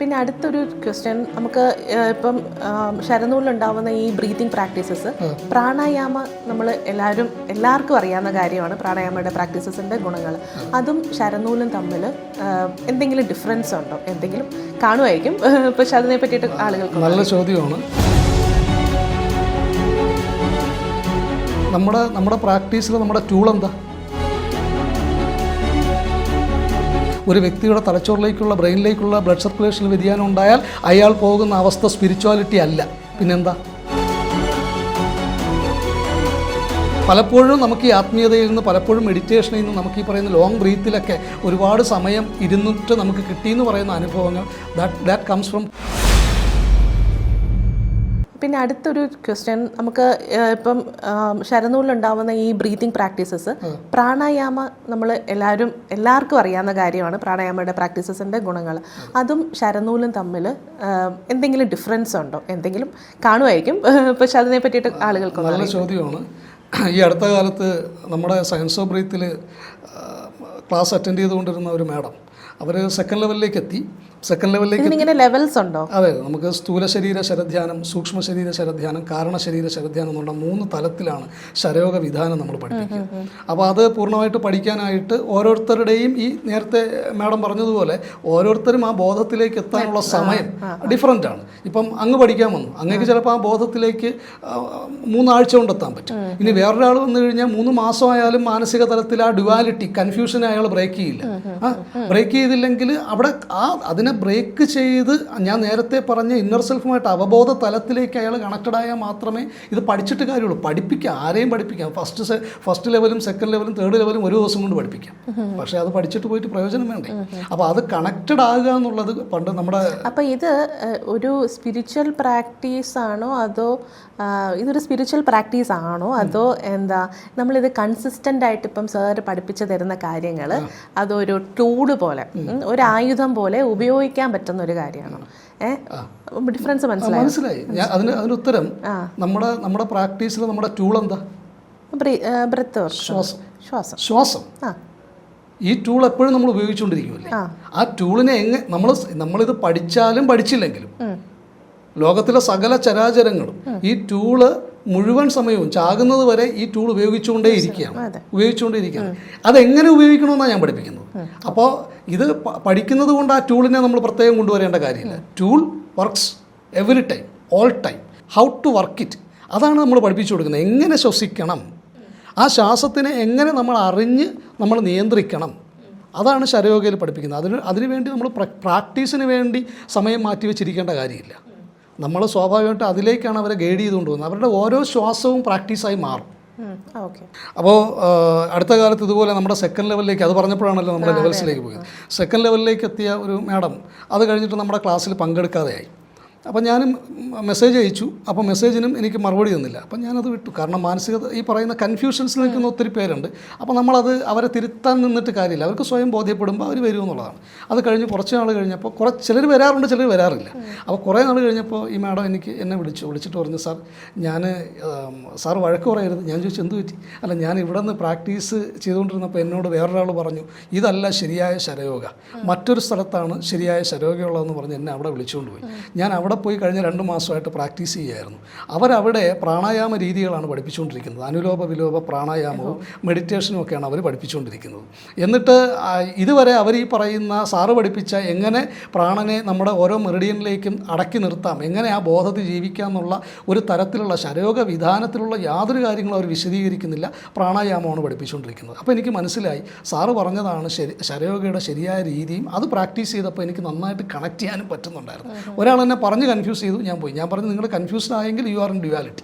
പിന്നെ അടുത്തൊരു ക്വസ്റ്റ്യൻ നമുക്ക് ഇപ്പം ശരനൂലിലുണ്ടാവുന്ന ഈ ബ്രീതിങ് പ്രാക്ടീസസ് പ്രാണായാമ നമ്മൾ എല്ലാവർക്കും അറിയാവുന്ന കാര്യമാണ് പ്രാണായാമയുടെ പ്രാക്ടീസസിൻ്റെ ഗുണങ്ങൾ. അതും ശരനൂലും തമ്മിൽ എന്തെങ്കിലും ഡിഫറൻസ് ഉണ്ടോ? എന്തെങ്കിലും കാണുമായിരിക്കും, പക്ഷെ അതിനെ പറ്റിയിട്ട് ആളുകൾക്ക് നല്ല ചോദ്യമാണ്. നമ്മുടെ പ്രാക്ടീസിൽ നമ്മുടെ ടൂൾ എന്താ? ഒരു വ്യക്തിയുടെ തലച്ചോറിലേക്കുള്ള ബ്രെയിനിലേക്കുള്ള ബ്ലഡ് സർക്കുലേഷനിൽ വ്യതിയാനം ഉണ്ടായാൽ അയാൾ പോകുന്ന അവസ്ഥ സ്പിരിച്വാലിറ്റി അല്ല, പിന്നെന്താ? പലപ്പോഴും നമുക്ക് ഈ ആത്മീയതയിൽ നിന്ന്, പലപ്പോഴും മെഡിറ്റേഷനിൽ നിന്ന്, നമുക്ക് ഈ പറയുന്ന ലോങ് ബ്രീത്തിലൊക്കെ ഒരുപാട് സമയം ഇരുന്നിട്ട് നമുക്ക് കിട്ടിയെന്ന് പറയുന്ന അനുഭവങ്ങൾ ദാറ്റ് കംസ് ഫ്രം. പിന്നെ അടുത്തൊരു ക്വസ്റ്റ്യൻ നമുക്ക് ഇപ്പം ശരനൂലിലുണ്ടാവുന്ന ഈ ബ്രീതിങ് പ്രാക്ടീസസ് പ്രാണായാമ നമ്മൾ എല്ലാവർക്കും അറിയാവുന്ന കാര്യമാണ് പ്രാണായാമയുടെ പ്രാക്ടീസസിൻ്റെ ഗുണങ്ങൾ. അതും ശരനൂലും തമ്മിൽ എന്തെങ്കിലും ഡിഫറൻസ് ഉണ്ടോ? എന്തെങ്കിലും കാണുമായിരിക്കും, പക്ഷെ അതിനെ പറ്റിയിട്ട് ആളുകൾക്ക് നല്ല ചോദ്യമാണ്. ഈ അടുത്ത കാലത്ത് നമ്മുടെ സയൻസ് ഓഫ് ബ്രീത്തിൽ ക്ലാസ് അറ്റൻഡ് ചെയ്തുകൊണ്ടിരുന്ന ഒരു മാഡം, അവർ സെക്കൻഡ് ലെവലിലേക്ക് എത്തി. ഇങ്ങനെ ലെവൽസ് ഉണ്ടോ? അതെ, നമുക്ക് സ്ഥൂല ശരീര ശരധ്യാനം, സൂക്ഷ്മ ശരീര ശരധ്യാനം, കാരണ ശരീര ശരധ്യാനം എന്നുള്ള 3 തലത്തിലാണ് ശരയോഗ വിധാനം നമ്മൾ പഠിപ്പിക്കുക. അപ്പോൾ അത് പൂർണ്ണമായിട്ട് പഠിക്കാനായിട്ട് ഓരോരുത്തരുടെയും, ഈ നേരത്തെ മാഡം പറഞ്ഞതുപോലെ ഓരോരുത്തരും ആ ബോധത്തിലേക്ക് എത്താനുള്ള സമയം ഡിഫറൻ്റ് ആണ്. ഇപ്പം അങ്ങ് പഠിക്കാൻ വന്നു, അങ്ങേക്ക് ചിലപ്പോൾ ആ ബോധത്തിലേക്ക് 3 ആഴ്ച കൊണ്ടെത്താൻ പറ്റും. ഇനി വേറൊരാൾ വന്നു കഴിഞ്ഞാൽ 3 മാസമായാലും മാനസിക തലത്തിൽ ആ ഡ്യുവാലിറ്റി, കൺഫ്യൂഷനെ അയാൾ ബ്രേക്ക് ചെയ്യില്ല. ബ്രേക്ക് ചെയ്തില്ലെങ്കിൽ അവിടെ അതിനെ ബ്രേക്ക് ചെയ്ത്, ഞാൻ നേരത്തെ പറഞ്ഞ ഇന്നർ സെൽഫുമായിട്ട് അവബോധ തലത്തിലേക്ക് അയാൾ കണക്റ്റഡ് ആയാൽ മാത്രമേ ഇത് പഠിച്ചിട്ട് കാര്യമുള്ളൂ. പഠിപ്പിക്കാം, ആരെയും പഠിപ്പിക്കാം. ഫസ്റ്റ് ലെവലും സെക്കൻഡ് ലെവലും തേർഡ് ലെവലും ഒരു ദിവസം കൊണ്ട് പഠിപ്പിക്കാം. പക്ഷേ അത് പഠിച്ചിട്ട് പോയിട്ട് പ്രയോജനം വേണ്ടേ? അപ്പോൾ അത് കണക്റ്റഡ് ആകുക എന്നുള്ളത് പണ്ട് നമ്മുടെ. അപ്പോൾ ഇത് ഒരു സ്പിരിച്വൽ പ്രാക്ടീസ് ആണോ, അതോ ഇതൊരു സ്പിരിച്വൽ പ്രാക്ടീസ് ആണോ, അതോ എന്താ നമ്മളിത് കൺസിസ്റ്റൻ്റ് ആയിട്ട് ഇപ്പം സാറ് പഠിപ്പിച്ചു തരുന്ന കാര്യങ്ങൾ അതൊരു ടൂള് പോലെ, ഒരു ആയുധം പോലെ ഉപയോഗിക്കാൻ പറ്റുന്ന ഒരു കാര്യമാണോ? ഡിഫറൻസ് മനസ്സിലായി. അതിന് ഉത്തരം, നമ്മുടെ പ്രാക്ടീസിൽ നമ്മുടെ ടൂൾ എന്താ? ബ്രെത്ത്, ശ്വാസം. ഈ ടൂൾ എപ്പോഴും നമ്മൾ ഉപയോഗിച്ചുകൊണ്ടിരിക്കുമല്ലേ. ആ ടൂളിനെ നമ്മളിത് പഠിച്ചാലും പഠിച്ചില്ലെങ്കിലും ലോകത്തിലെ സകല ചരാചരങ്ങളും ഈ ടൂള് മുഴുവൻ സമയവും ചാകുന്നത് വരെ ഈ ടൂൾ ഉപയോഗിച്ചുകൊണ്ടേയിരിക്കുകയാണ്. അതെങ്ങനെ ഉപയോഗിക്കണമെന്നാണ് ഞാൻ പഠിപ്പിക്കുന്നത്. അപ്പോൾ ഇത് പഠിക്കുന്നത് കൊണ്ട് ആ ടൂളിനെ നമ്മൾ പ്രത്യേകം കൊണ്ടുവരേണ്ട കാര്യമില്ല. Tool works every time, all time. How to work it, അതാണ് നമ്മൾ പഠിപ്പിച്ചു കൊടുക്കുന്നത്. എങ്ങനെ ശ്വസിക്കണം, ആ ശ്വാസത്തിനെ എങ്ങനെ നമ്മൾ അറിഞ്ഞ് നമ്മൾ നിയന്ത്രിക്കണം, അതാണ് ശരയോഗയിൽ പഠിപ്പിക്കുന്നത്. അതിനുവേണ്ടി നമ്മൾ പ്രാക്ടീസിന് വേണ്ടി സമയം മാറ്റി വെച്ചിരിക്കേണ്ട കാര്യമില്ല. നമ്മൾ സ്വാഭാവികമായിട്ട് അതിലേക്കാണ് അവരെ ഗൈഡ് ചെയ്തുകൊണ്ട് പോകുന്നത്. അവരുടെ ഓരോ ശ്വാസവും പ്രാക്ടീസായി മാറും. അപ്പോൾ അടുത്ത കാലത്ത് ഇതുപോലെ നമ്മുടെ സെക്കൻഡ് ലെവലിലേക്ക്, അത് പറഞ്ഞപ്പോഴാണല്ലോ നമ്മുടെ ലെവൽസിലേക്ക് പോയത്. സെക്കൻഡ് ലെവലിലേക്ക് എത്തിയ ഒരു മാഡം അത് കഴിഞ്ഞിട്ട് നമ്മുടെ ക്ലാസ്സിൽ പങ്കെടുക്കാതെയായി. അപ്പോൾ ഞാനും മെസ്സേജ് അയച്ചു. അപ്പോൾ മെസ്സേജിനും എനിക്ക് മറുപടി തന്നില്ല. അപ്പം ഞാനത് വിട്ടു. കാരണം മാനസികത, ഈ പറയുന്ന കൺഫ്യൂഷൻസിൽ നിൽക്കുന്ന ഒത്തിരി പേരുണ്ട്. അപ്പോൾ അവരെ തിരുത്താൻ നിന്നിട്ട് കാര്യമില്ല. അവർക്ക് സ്വയം ബോധ്യപ്പെടുമ്പോൾ അവർ വരും എന്നുള്ളതാണ്. അത് കഴിഞ്ഞ് കുറച്ച് നാൾ കഴിഞ്ഞപ്പോൾ ചിലർ വരാറുണ്ട്, ചിലർ വരാറില്ല. അപ്പോൾ കുറേ നാൾ കഴിഞ്ഞപ്പോൾ ഈ മാഡം എന്നെ വിളിച്ചിട്ട് പറഞ്ഞു, സാർ വഴക്ക് പറയരുത്. ഞാൻ ചോദിച്ചു, എന്ത് പറ്റി? അല്ല, ഞാൻ ഇവിടെ നിന്ന് പ്രാക്ടീസ് ചെയ്തുകൊണ്ടിരുന്നപ്പോൾ എന്നോട് വേറൊരാൾ പറഞ്ഞു, ഇതല്ല ശരിയായ ശരയോഗ, മറ്റൊരു സ്ഥലത്താണ് ശരിയായ ശരയോഗയുള്ളതെന്ന് പറഞ്ഞ് എന്നെ അവിടെ വിളിച്ചുകൊണ്ട് പോയി. ഞാൻ അവിടെ പോയി കഴിഞ്ഞ 2 മാസമായിട്ട് പ്രാക്ടീസ് ചെയ്യുമായിരുന്നു. അവരവിടെ പ്രാണായാമ രീതികളാണ് പഠിപ്പിച്ചുകൊണ്ടിരിക്കുന്നത്. അനുലോപ വിലോപ പ്രാണായാമവും മെഡിറ്റേഷനും ഒക്കെയാണ് അവർ പഠിപ്പിച്ചുകൊണ്ടിരിക്കുന്നത്. എന്നിട്ട് ഇതുവരെ അവർ ഈ പറയുന്ന സാറ് പഠിപ്പിച്ച എങ്ങനെ പ്രാണനെ നമ്മുടെ ഓരോ മെറിഡിയനിലേക്കും അടക്കി നിർത്താം, എങ്ങനെ ആ ബോധത്തിൽ ജീവിക്കാം എന്നുള്ള ഒരു തരത്തിലുള്ള ശരയോഗ വിധാനത്തിലുള്ള യാതൊരു കാര്യങ്ങളും അവർ വിശദീകരിക്കുന്നില്ല. പ്രാണായാമമാണ് പഠിപ്പിച്ചുകൊണ്ടിരിക്കുന്നത്. അപ്പോൾ എനിക്ക് മനസ്സിലായി, സാറ് പറഞ്ഞതാണ് ശരയോഗയുടെ ശരിയായ രീതിയും. അത് പ്രാക്ടീസ് ചെയ്തപ്പോൾ എനിക്ക് നന്നായിട്ട് കണക്ട് ചെയ്യാനും പറ്റുന്നുണ്ടായിരുന്നു. ഒരാൾ എന്നെ പറഞ്ഞ് കൺഫ്യൂസ് ചെയ്തു, ഞാൻ പോയി. ഞാൻ പറഞ്ഞു, നിങ്ങൾ കൺഫ്യൂസ്ഡ് ആയെങ്കിൽ യു ആർ ഇൻ ഡ്യുവാലിറ്റി.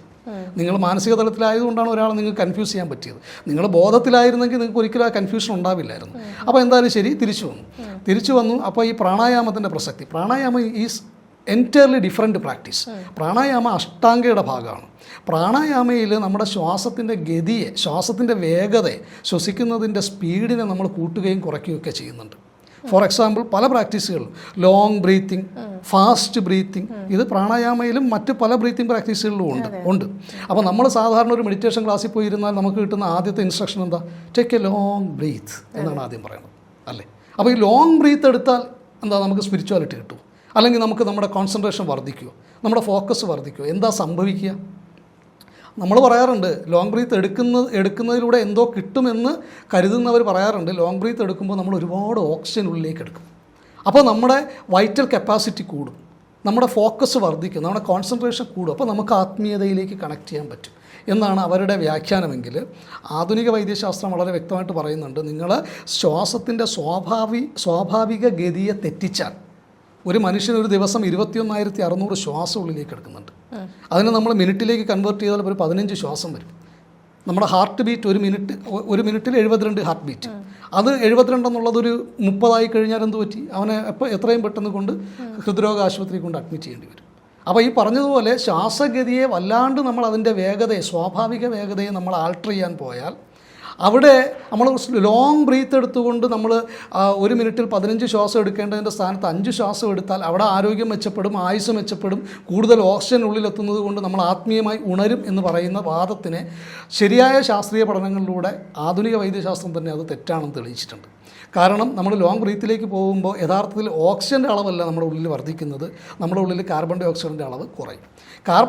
നിങ്ങൾ മാനസിക തലത്തിലായതുകൊണ്ടാണ് ഒരാളെ നിങ്ങൾക്ക് കൺഫ്യൂസ് ചെയ്യാൻ പറ്റിയത്. നിങ്ങൾ ബോധത്തിലായിരുന്നെങ്കിൽ നിങ്ങൾക്ക് ഒരിക്കലും ആ കൺഫ്യൂഷൻ ഉണ്ടാവില്ലായിരുന്നു. അപ്പോൾ എന്തായാലും ശരി, തിരിച്ചു വന്നു. അപ്പോൾ ഈ പ്രാണായാമത്തിൻ്റെ പ്രസക്തി, പ്രാണായാമം is entirely different practice. Pranayama അഷ്ടാംഗയുടെ ഭാഗമാണ്. പ്രാണായാമയിൽ നമ്മുടെ ശ്വാസത്തിൻ്റെ ഗതിയെ, ശ്വാസത്തിൻ്റെ വേഗതയെ, ശ്വസിക്കുന്നതിൻ്റെ സ്പീഡിനെ നമ്മൾ കൂട്ടുകയും കുറയ്ക്കുകയൊക്കെ ചെയ്യുന്നുണ്ട്. ഫോർ എക്സാമ്പിൾ, പല പ്രാക്ടീസുകളും ലോങ് ബ്രീത്തിങ്, ഫാസ്റ്റ് ബ്രീത്തിങ്, ഇത് പ്രാണായാമയിലും മറ്റ് പല ബ്രീത്തിങ് പ്രാക്ടീസുകളിലും ഉണ്ട്. അപ്പോൾ നമ്മൾ സാധാരണ ഒരു മെഡിറ്റേഷൻ ക്ലാസ്സിൽ പോയിരുന്നാൽ നമുക്ക് കിട്ടുന്ന ആദ്യത്തെ ഇൻസ്ട്രക്ഷൻ എന്താ? ടേക്ക് എ ലോങ് ബ്രീത്ത് എന്നാണ് ആദ്യം പറയുന്നത്, അല്ലേ? അപ്പോൾ ഈ ലോങ് ബ്രീത്ത് എടുത്താൽ എന്താ, നമുക്ക് സ്പിരിച്വാലിറ്റി കിട്ടും. അല്ലെങ്കിൽ നമുക്ക് നമ്മുടെ കോൺസെൻട്രേഷൻ വർദ്ധിക്കുമോ, നമ്മുടെ ഫോക്കസ് വർദ്ധിക്കുമോ, എന്താ സംഭവിക്കുക? നമ്മൾ പറയാറുണ്ട് ലോങ് ബ്രീത്ത് എടുക്കുന്നതിലൂടെ എന്തോ കിട്ടുമെന്ന് കരുതുന്നവർ പറയാറുണ്ട്. ലോങ് ബ്രീത്ത് എടുക്കുമ്പോൾ നമ്മൾ ഒരുപാട് ഓക്സിജൻ ഉള്ളിലേക്ക് എടുക്കും. അപ്പോൾ നമ്മുടെ വൈറ്റൽ കപ്പാസിറ്റി കൂടും, നമ്മുടെ ഫോക്കസ് വർദ്ധിക്കും, നമ്മുടെ കോൺസെൻട്രേഷൻ കൂടും. അപ്പോൾ നമുക്ക് ആത്മീയതയിലേക്ക് കണക്ട് ചെയ്യാൻ പറ്റും എന്നാണ് അവരുടെ വ്യാഖ്യാനമെങ്കിൽ ആധുനിക വൈദ്യശാസ്ത്രം വളരെ വ്യക്തമായിട്ട് പറയുന്നുണ്ട്. നിങ്ങൾ ശ്വാസത്തിൻ്റെ സ്വാഭാവിക ഗതിയെ തെറ്റിച്ചാൽ ഒരു മനുഷ്യൻ ഒരു ദിവസം 21,600 ശ്വാസം ഉള്ളിലേക്ക് എടുക്കുന്നുണ്ട്. അതിനെ നമ്മൾ മിനിറ്റിലേക്ക് കൺവേർട്ട് ചെയ്താൽ ഒരു 15 ശ്വാസം വരും. നമ്മുടെ ഹാർട്ട് ബീറ്റ് ഒരു മിനിറ്റിൽ 72 ഹാർട്ട് ബീറ്റ്. അത് 72 എന്നുള്ളതൊരു 30 ആയി കഴിഞ്ഞാൽ എന്ത് പറ്റി? അവനെ എത്രയും പെട്ടെന്ന് കൊണ്ട് ഹൃദ്രോഗ ആശുപത്രി കൊണ്ട് അഡ്മിറ്റ് ചെയ്യേണ്ടി വരും. അപ്പോൾ ഈ പറഞ്ഞതുപോലെ ശ്വാസഗതിയെ വല്ലാണ്ട് നമ്മൾ അതിൻ്റെ വേഗതയെ, സ്വാഭാവിക വേഗതയെ നമ്മൾ ആൾട്ടർ ചെയ്യാൻ പോയാൽ അവിടെ നമ്മൾ ലോങ് ബ്രീത്ത് എടുത്തുകൊണ്ട് നമ്മൾ 1 മിനിറ്റിൽ 15 ശ്വാസം എടുക്കേണ്ടതിൻ്റെ സ്ഥാനത്ത് 5 ശ്വാസം എടുത്താൽ അവിടെ ആരോഗ്യം മെച്ചപ്പെടും, ആയുസ് മെച്ചപ്പെടും, കൂടുതൽ ഓക്സിജൻ ഉള്ളിലെത്തുന്നത് കൊണ്ട് നമ്മൾ ആത്മീയമായി ഉണരും എന്ന് പറയുന്ന വാദത്തിനെ ശരിയായ ശാസ്ത്രീയ പഠനങ്ങളിലൂടെ ആധുനിക വൈദ്യശാസ്ത്രം തന്നെ അത് തെറ്റാണെന്ന് തെളിയിച്ചിട്ടുണ്ട്. കാരണം നമ്മൾ ലോങ് ബ്രീത്തിലേക്ക് പോകുമ്പോൾ യഥാർത്ഥത്തിൽ ഓക്സിജൻ്റെ അളവല്ല നമ്മുടെ ഉള്ളിൽ വർദ്ധിക്കുന്നത്, നമ്മുടെ ഉള്ളിൽ കാർബൺ ഡൈ ഓക്സൈഡിൻ്റെ അളവ് കുറയും.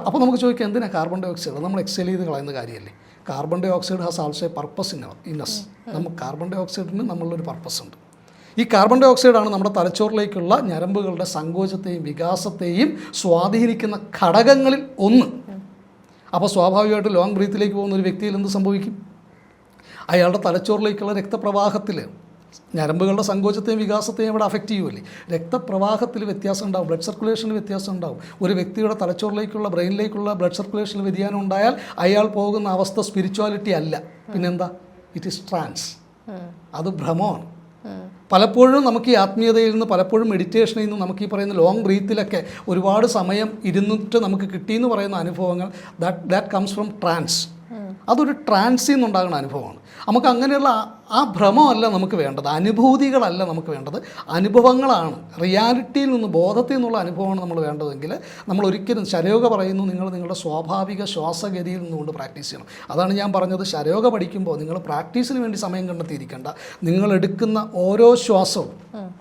അപ്പോൾ നമുക്ക് ചോദിക്കാം, എന്തിനാണ് കാർബൺ ഡൈ ഓക്സൈഡ്? നമ്മൾ എക്സെൽ ചെയ്ത് കളയുന്ന കാര്യമല്ലേ? Carbon dioxide has also a purpose in us. നമുക്ക് കാർബൺ ഡൈ ഓക്സൈഡിന് നമ്മളൊരു പർപ്പസ് ഉണ്ട്. ഈ കാർബൺ ഡൈ ഓക്സൈഡാണ് നമ്മുടെ തലച്ചോറിലേക്കുള്ള ഞരമ്പുകളുടെ സങ്കോചത്തെയും വികാസത്തെയും സ്വാധീനിക്കുന്ന ഘടകങ്ങളിൽ ഒന്ന്. അപ്പോൾ സ്വാഭാവികമായിട്ട് ലോങ് ബ്രീത്തിലേക്ക് പോകുന്ന ഒരു വ്യക്തിയിൽ എന്ത് സംഭവിക്കും? അയാളുടെ തലച്ചോറിലേക്കുള്ള രക്തപ്രവാഹത്തിൽ ഞരമ്പുകളുടെ സങ്കോചത്തെയും വികാസത്തെയും ഇവിടെ അഫക്റ്റ് ചെയ്യുമല്ലേ? രക്തപ്രവാഹത്തിൽ വ്യത്യാസം ഉണ്ടാവും, ബ്ലഡ് സർക്കുലേഷനിൽ വ്യത്യാസം ഉണ്ടാവും. ഒരു വ്യക്തിയുടെ തലച്ചോറിലേക്കുള്ള ബ്രെയിനിലേക്കുള്ള ബ്ലഡ് സർക്കുലേഷനിൽ വ്യതിയാനം ഉണ്ടായാൽ അയാൾ പോകുന്ന അവസ്ഥ സ്പിരിച്വാലിറ്റി അല്ല, പിന്നെന്താ? It is trance. അത് ഭ്രമമാണ്. പലപ്പോഴും നമുക്ക് ഈ ആത്മീയതയിൽ നിന്ന്, പലപ്പോഴും മെഡിറ്റേഷനിൽ നിന്ന് നമുക്ക് ഈ പറയുന്ന ലോങ് ബ്രീത്തിലൊക്കെ ഒരുപാട് സമയം ഇരുന്നിട്ട് നമുക്ക് കിട്ടിയെന്ന് പറയുന്ന അനുഭവങ്ങൾ ദാറ്റ് കംസ് ഫ്രം ട്രാൻസ്. അതൊരു ട്രാൻസിൽ നിന്നുണ്ടാകുന്ന അനുഭവമാണ്. നമുക്ക് അങ്ങനെയുള്ള ആ ഭ്രമമല്ല നമുക്ക് വേണ്ടത്, അനുഭൂതികളല്ല നമുക്ക് വേണ്ടത്, അനുഭവങ്ങളാണ്. റിയാലിറ്റിയിൽ നിന്ന്, ബോധത്തിൽ നിന്നുള്ള അനുഭവമാണ് നമ്മൾ വേണ്ടതെങ്കിൽ നമ്മൾ ഒരിക്കലും, ശരയോഗ പറയുന്നു, നിങ്ങൾ നിങ്ങളുടെ സ്വാഭാവിക ശ്വാസഗതിയിൽ നിന്നുകൊണ്ട് പ്രാക്ടീസ് ചെയ്യണം. അതാണ് ഞാൻ പറഞ്ഞത്, ശരയോഗ പഠിക്കുമ്പോൾ നിങ്ങൾ പ്രാക്ടീസിന് വേണ്ടി സമയം കണ്ടെത്തിയിരിക്കേണ്ട. നിങ്ങൾ എടുക്കുന്ന ഓരോ ശ്വാസവും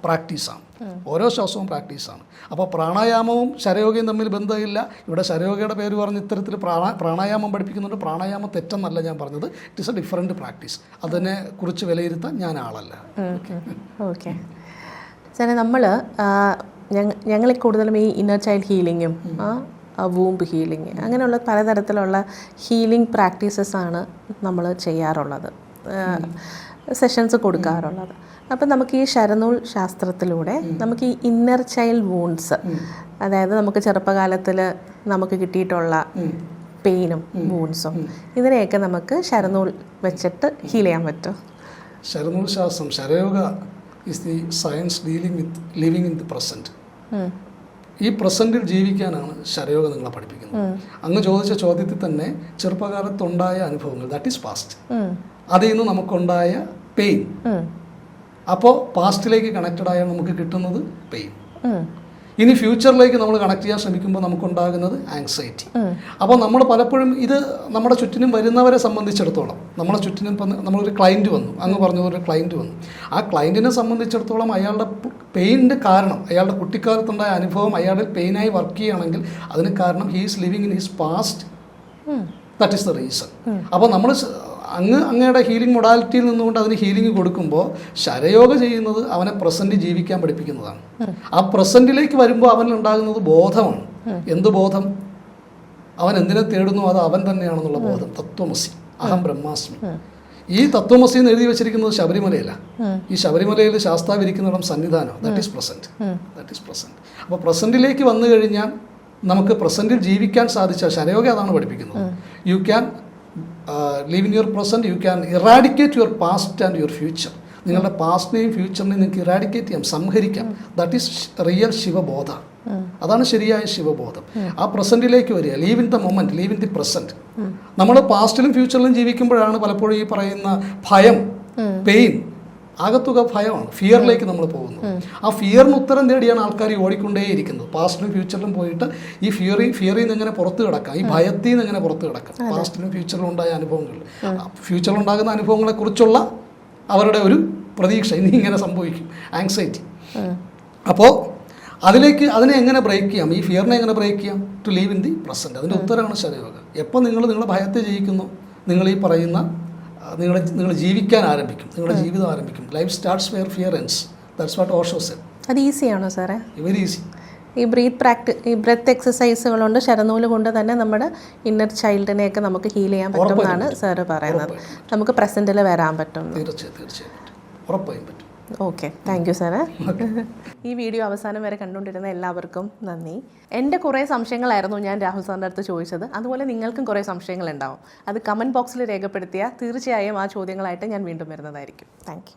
പ്രാക്ടീസാണ്, ഓരോ ശ്വാസവും പ്രാക്ടീസാണ്. അപ്പോൾ പ്രാണായാമവും ശരയോഗയും തമ്മിൽ ബന്ധമില്ല. ഇവിടെ ശരയോഗയുടെ പേര് പറഞ്ഞ് ഇത്തരത്തിൽ പ്രാണായാമം പഠിപ്പിക്കുന്നുണ്ട്. പ്രാണായാമം തെറ്റെന്നല്ല ഞാൻ പറഞ്ഞത്, it is A different practice. അതിനെ കുറിച്ച് വിലയിരുത്താൻ ഞാൻ ആളല്ല. ഓക്കെ സാറേ, നമ്മൾ ഞങ്ങൾ കൂടുതലും ഈ ഇന്നർ ചൈൽഡ് ഹീലിങ്ങും വൂംബ് ഹീലിംഗ് അങ്ങനെയുള്ള പലതരത്തിലുള്ള ഹീലിംഗ് പ്രാക്ടീസസാണ് നമ്മൾ ചെയ്യാറുള്ളത്, സെഷൻസ് കൊടുക്കാറുള്ളത്. അപ്പം നമുക്ക് ഈ ശരനൂൽ ശാസ്ത്രത്തിലൂടെ നമുക്ക് ഈ ഇന്നർ ചൈൽഡ് വൂണ്ട്സ്, അതായത് നമുക്ക് ചെറുപ്പകാലത്തിൽ നമുക്ക് കിട്ടിയിട്ടുള്ള പെയിനും വൂണ്ട്സും, ഇതിനെയൊക്കെ നമുക്ക് ശരനൂൽ വെച്ചിട്ട് ഹീൽ ചെയ്യാൻ പറ്റും. ശരനൂൽ ശാസ്ത്രം, ശരയോഗ is the science dealing with living in the present. ഈ പ്രസൻറ്റിൽ ജീവിക്കാനാണ് ശരയോഗ നിങ്ങളെ പഠിപ്പിക്കുന്നത്. അങ്ങ് ചോദിച്ച ചോദ്യത്തിൽ തന്നെ ചെറുപ്പകാലത്തുണ്ടായ അനുഭവങ്ങൾ, ദാറ്റ് ഈസ് പാസ്റ്റ്. അതിൽ നിന്ന് നമുക്കുണ്ടായ പെയിൻ, അപ്പോൾ പാസ്റ്റിലേക്ക് കണക്റ്റഡ് ആയാൽ നമുക്ക് കിട്ടുന്നത് പെയിൻ. ഇനി ഫ്യൂച്ചറിലേക്ക് നമ്മൾ കണക്ട് ചെയ്യാൻ ശ്രമിക്കുമ്പോൾ നമുക്കുണ്ടാകുന്നത് ആങ്സൈറ്റി. അപ്പോൾ നമ്മൾ പലപ്പോഴും ഇത് നമ്മുടെ ചുറ്റിനും വരുന്നവരെ സംബന്ധിച്ചിടത്തോളം, നമ്മളെ ചുറ്റിനും ഇപ്പം നമ്മളൊരു ക്ലയൻറ്റ് വന്നു, അങ്ങ് പറഞ്ഞതൊരു ക്ലയൻറ്റ് വന്നു, ആ ക്ലയൻറ്റിനെ സംബന്ധിച്ചിടത്തോളം അയാളുടെ പെയിനിൻ്റെ കാരണം, അയാളുടെ കുട്ടിക്കാലത്തുണ്ടായ അനുഭവം അയാളിൽ പെയിനായി വർക്ക് ചെയ്യുകയാണെങ്കിൽ അതിന് കാരണം he is living in his past. That is the reason. അപ്പോൾ നമ്മൾ അങ്ങയുടെ ഹീലിംഗ് മൊഡാലിറ്റിയിൽ നിന്നുകൊണ്ട് അതിന് ഹീലിംഗ് കൊടുക്കുമ്പോൾ ശരയോഗ ചെയ്യുന്നത് അവനെ പ്രസൻറ്റ് ജീവിക്കാൻ പഠിപ്പിക്കുന്നതാണ്. ആ പ്രസൻറ്റിലേക്ക് വരുമ്പോൾ അവനുണ്ടാകുന്നത് ബോധമാണ്. എന്ത് ബോധം? അവൻ എന്തിനെ തേടുന്നു അത് അവൻ തന്നെയാണെന്നുള്ള ബോധം. തത്വമസി, അഹം ബ്രഹ്മാസ്മി. ഈ തത്വമസി എന്ന് എഴുതി വെച്ചിരിക്കുന്നത് ശബരിമലയില. ഈ ശബരിമലയിൽ ശാസ്താവിരിക്കുന്നിടം Sannidhanam. That is present. That is present. അപ്പോൾ പ്രസൻറ്റിലേക്ക് വന്നു കഴിഞ്ഞാൽ നമുക്ക് പ്രസൻറ്റിൽ ജീവിക്കാൻ സാധിച്ചാൽ, ശരയോഗ അതാണ് പഠിപ്പിക്കുന്നത്, you can live in your present, you can eradicate your past and your future. നിങ്ങളുടെ പാസ്റ്റിനെയും ഫ്യൂച്ചറിനെയും നിങ്ങൾക്ക് ഇറാഡിക്കേറ്റ് ചെയ്യാം, സംഹരിക്കാം. ദാറ്റ് ഈസ് റിയൽ ശിവബോധ. അതാണ് ശരിയായ ശിവബോധം. ആ പ്രസൻറ്റിലേക്ക് വരിക, live in the moment, live in the present. നമ്മൾ പാസ്റ്റിലും ഫ്യൂച്ചറിലും ജീവിക്കുമ്പോഴാണ് പലപ്പോഴും ഈ പറയുന്ന ഭയം, പെയിൻ, ആകത്തുക ഭയമാണ്, ഫിയറിലേക്ക് നമ്മൾ പോകുന്നത്. ആ ഫിയറിന് ഉത്തരം തേടിയാണ് ആൾക്കാർ ഓടിക്കൊണ്ടേയിരിക്കുന്നത്. പാസ്റ്റിലും ഫ്യൂച്ചറിലും പോയിട്ട് ഈ ഫിയറിൽ നിന്ന് എങ്ങനെ പുറത്ത് കിടക്കാം, ഈ ഭയത്തിൽ നിന്ന് എങ്ങനെ പുറത്ത് കിടക്കാം. പാസ്റ്റിലും ഫ്യൂച്ചറിലും ഉണ്ടായ അനുഭവങ്ങൾ, ഫ്യൂച്ചറിലുണ്ടാകുന്ന അനുഭവങ്ങളെക്കുറിച്ചുള്ള അവരുടെ ഒരു പ്രതീക്ഷ, ഇനി ഇങ്ങനെ സംഭവിക്കും, ആങ്സൈറ്റി. അപ്പോൾ അതിനെ എങ്ങനെ ബ്രേക്ക് ചെയ്യാം, ഈ ഫിയറിനെ എങ്ങനെ ബ്രേക്ക് ചെയ്യാം? To live in the present. അതിൻ്റെ ഉത്തരമാണ് ശരയോഗ. എപ്പോൾ നിങ്ങളുടെ ഭയത്തെ ജയിക്കുന്നു, നിങ്ങൾ ഈ പറയുന്ന നിങ്ങൾ ജീവിക്കാൻ ആരംഭിക്കും, നിങ്ങളുടെ ജീവിതം ആരംഭിക്കും. Life starts where fear ends. That's what Osho said. അത് ഈസിയാണോ സാറേ? Very easy. ഈ ബ്രെത്ത് എക്സസൈസുകൾ കൊണ്ട്, ശരനൂല് കൊണ്ട് തന്നെ നമ്മുടെ ഇന്നർ ചൈൽഡിനെയൊക്കെ നമുക്ക് ഹീൽ ചെയ്യാൻ പറ്റുമെന്നാണ് സാറ് പറയുന്നത്. നമുക്ക് പ്രസൻറ്റിൽ വരാൻ പറ്റും. തീർച്ചയായും ഉറപ്പായും പറ്റും. ഓക്കെ, താങ്ക് യു സാറേ. ഈ വീഡിയോ അവസാനം വരെ കണ്ടുകൊണ്ടിരുന്ന എല്ലാവർക്കും നന്ദി. എൻ്റെ കുറേ സംശയങ്ങളായിരുന്നു ഞാൻ രാഹുൽ സാറിൻ്റെ അടുത്ത് ചോദിച്ചത്. അതുപോലെ നിങ്ങൾക്കും കുറേ സംശയങ്ങളുണ്ടാവും. അത് കമൻറ്റ് ബോക്സിൽ രേഖപ്പെടുത്തിയാൽ തീർച്ചയായും ആ ചോദ്യങ്ങളായിട്ട് ഞാൻ വീണ്ടും വരുന്നതായിരിക്കും. Thank you.